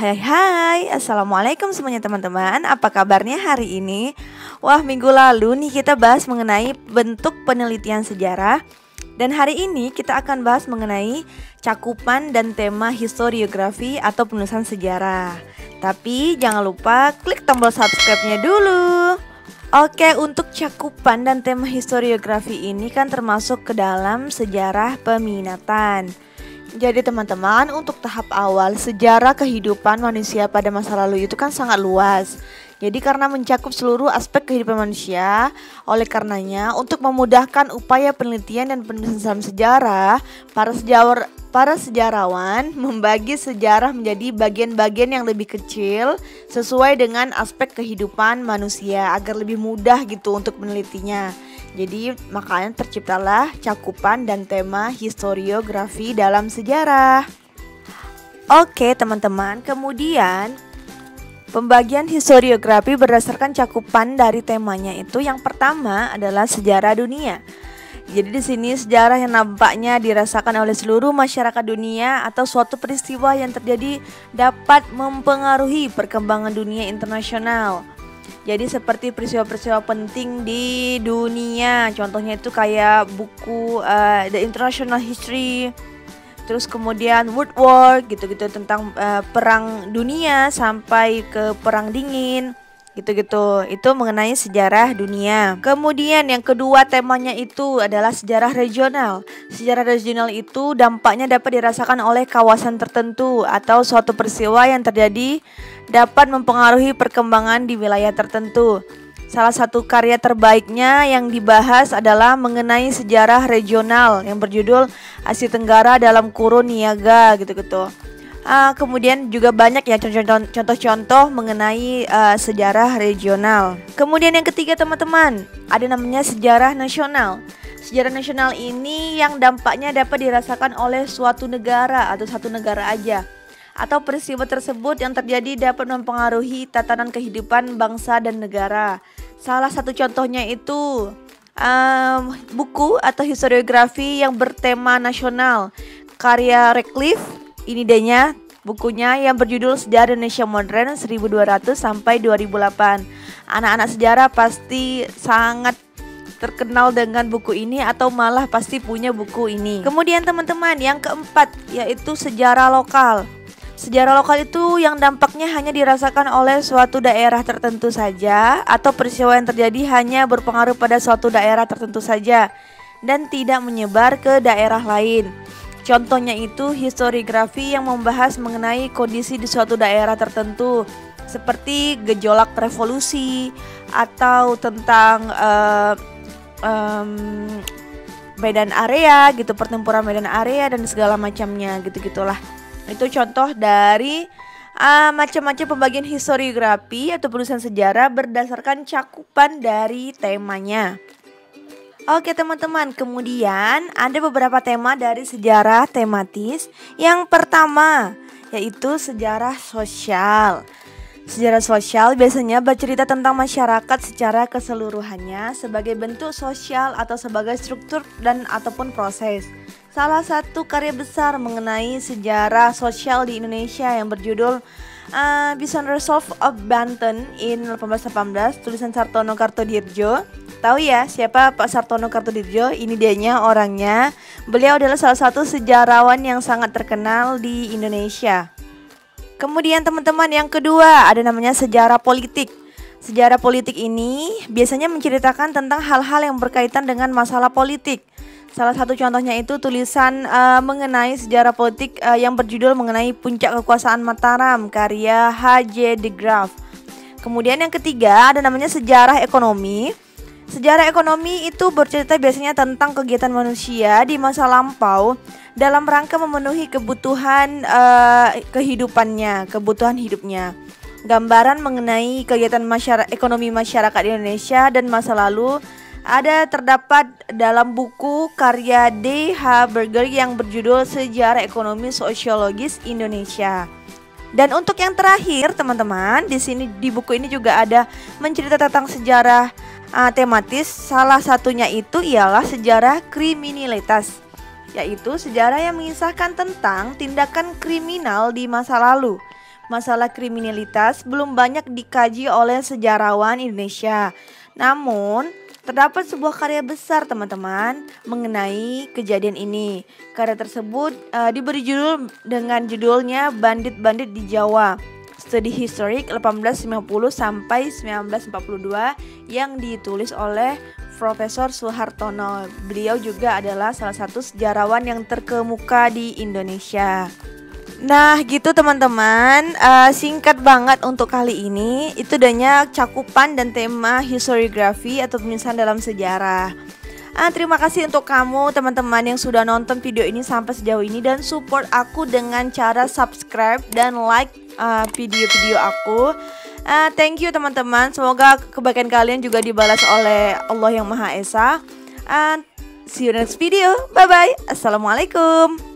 Hai hai, assalamualaikum semuanya teman-teman. Apa kabarnya hari ini? Wah, minggu lalu nih kita bahas mengenai bentuk penelitian sejarah. Dan hari ini kita akan bahas mengenai cakupan dan tema historiografi atau penulisan sejarah. Tapi jangan lupa klik tombol subscribe-nya dulu. Oke, untuk cakupan dan tema historiografi ini kan termasuk ke dalam sejarah peminatan. Jadi teman-teman, untuk tahap awal sejarah kehidupan manusia pada masa lalu itu kan sangat luas. Jadi karena mencakup seluruh aspek kehidupan manusia, oleh karenanya untuk memudahkan upaya penelitian dan penulisan sejarah, para sejarawan membagi sejarah menjadi bagian-bagian yang lebih kecil sesuai dengan aspek kehidupan manusia agar lebih mudah gitu untuk menelitinya. Jadi makanya terciptalah cakupan dan tema historiografi dalam sejarah. Oke teman-teman, kemudian pembagian historiografi berdasarkan cakupan dari temanya itu yang pertama adalah sejarah dunia. Jadi di sini sejarah yang nampaknya dirasakan oleh seluruh masyarakat dunia atau suatu peristiwa yang terjadi dapat mempengaruhi perkembangan dunia internasional. Jadi seperti peristiwa-peristiwa penting di dunia, contohnya itu kayak buku The International History, terus kemudian World War gitu-gitu tentang perang dunia sampai ke perang dingin gitu-gitu. Itu mengenai sejarah dunia. Kemudian yang kedua temanya itu adalah sejarah regional. Sejarah regional itu dampaknya dapat dirasakan oleh kawasan tertentu atau suatu peristiwa yang terjadi dapat mempengaruhi perkembangan di wilayah tertentu. Salah satu karya terbaiknya yang dibahas adalah mengenai sejarah regional yang berjudul Asia Tenggara dalam kurun Niaga gitu-gitu. Kemudian juga banyak ya contoh-contoh mengenai sejarah regional. Kemudian yang ketiga teman-teman, ada namanya sejarah nasional. Sejarah nasional ini yang dampaknya dapat dirasakan oleh suatu negara atau satu negara aja, atau peristiwa tersebut yang terjadi dapat mempengaruhi tatanan kehidupan bangsa dan negara. Salah satu contohnya itu buku atau historiografi yang bertema nasional karya Radcliffe. Ini dia bukunya yang berjudul Sejarah Indonesia Modern 1200 sampai 2008. Anak-anak sejarah pasti sangat terkenal dengan buku ini atau malah pasti punya buku ini. Kemudian teman-teman, yang keempat yaitu sejarah lokal. Sejarah lokal itu yang dampaknya hanya dirasakan oleh suatu daerah tertentu saja atau peristiwa yang terjadi hanya berpengaruh pada suatu daerah tertentu saja dan tidak menyebar ke daerah lain. Contohnya itu historiografi yang membahas mengenai kondisi di suatu daerah tertentu seperti gejolak revolusi atau tentang medan area gitu, pertempuran medan area dan segala macamnya gitu-gitulah. Itu contoh dari macam-macam pembagian historiografi atau penulisan sejarah berdasarkan cakupan dari temanya. Oke teman-teman, kemudian ada beberapa tema dari sejarah tematis. Yang pertama yaitu sejarah sosial. Sejarah sosial biasanya bercerita tentang masyarakat secara keseluruhannya sebagai bentuk sosial atau sebagai struktur dan ataupun proses. Salah satu karya besar mengenai sejarah sosial di Indonesia yang berjudul Bison Resolve of Banten in 1818, tulisan Sartono Kartodirjo. Tahu ya siapa Pak Sartono Kartodirjo? Ini dianya orangnya. Beliau adalah salah satu sejarawan yang sangat terkenal di Indonesia. Kemudian teman-teman, yang kedua ada namanya sejarah politik. Sejarah politik ini biasanya menceritakan tentang hal-hal yang berkaitan dengan masalah politik. Salah satu contohnya itu tulisan mengenai sejarah politik yang berjudul mengenai puncak kekuasaan Mataram karya H.J. de Graaf. Kemudian yang ketiga ada namanya sejarah ekonomi. Sejarah ekonomi itu bercerita biasanya tentang kegiatan manusia di masa lampau dalam rangka memenuhi kebutuhan kehidupannya, kebutuhan hidupnya. Gambaran mengenai kegiatan ekonomi masyarakat Indonesia dan masa lalu terdapat dalam buku karya D.H. Berger yang berjudul Sejarah Ekonomi Sosiologis Indonesia. Dan untuk yang terakhir teman-teman, di buku ini juga ada mencerita tentang sejarah tematis. Salah satunya itu ialah sejarah kriminalitas, yaitu sejarah yang mengisahkan tentang tindakan kriminal di masa lalu. masalah kriminalitas belum banyak dikaji oleh sejarawan Indonesia. Namun, terdapat sebuah karya besar teman-teman mengenai kejadian ini. Karya tersebut diberi judul dengan judulnya Bandit-Bandit di Jawa, Studi Historik 1850 sampai 1942 yang ditulis oleh Profesor Suhartono. Beliau juga adalah salah satu sejarawan yang terkemuka di Indonesia. Nah gitu teman-teman, singkat banget untuk kali ini. Itu adanya cakupan dan tema historiografi atau penulisan dalam sejarah. Terima kasih untuk kamu teman-teman yang sudah nonton video ini sampai sejauh ini dan support aku dengan cara subscribe dan like video-video aku. Thank you teman-teman. Semoga kebaikan kalian juga dibalas oleh Allah yang Maha Esa. See you next video. Bye bye. Assalamualaikum.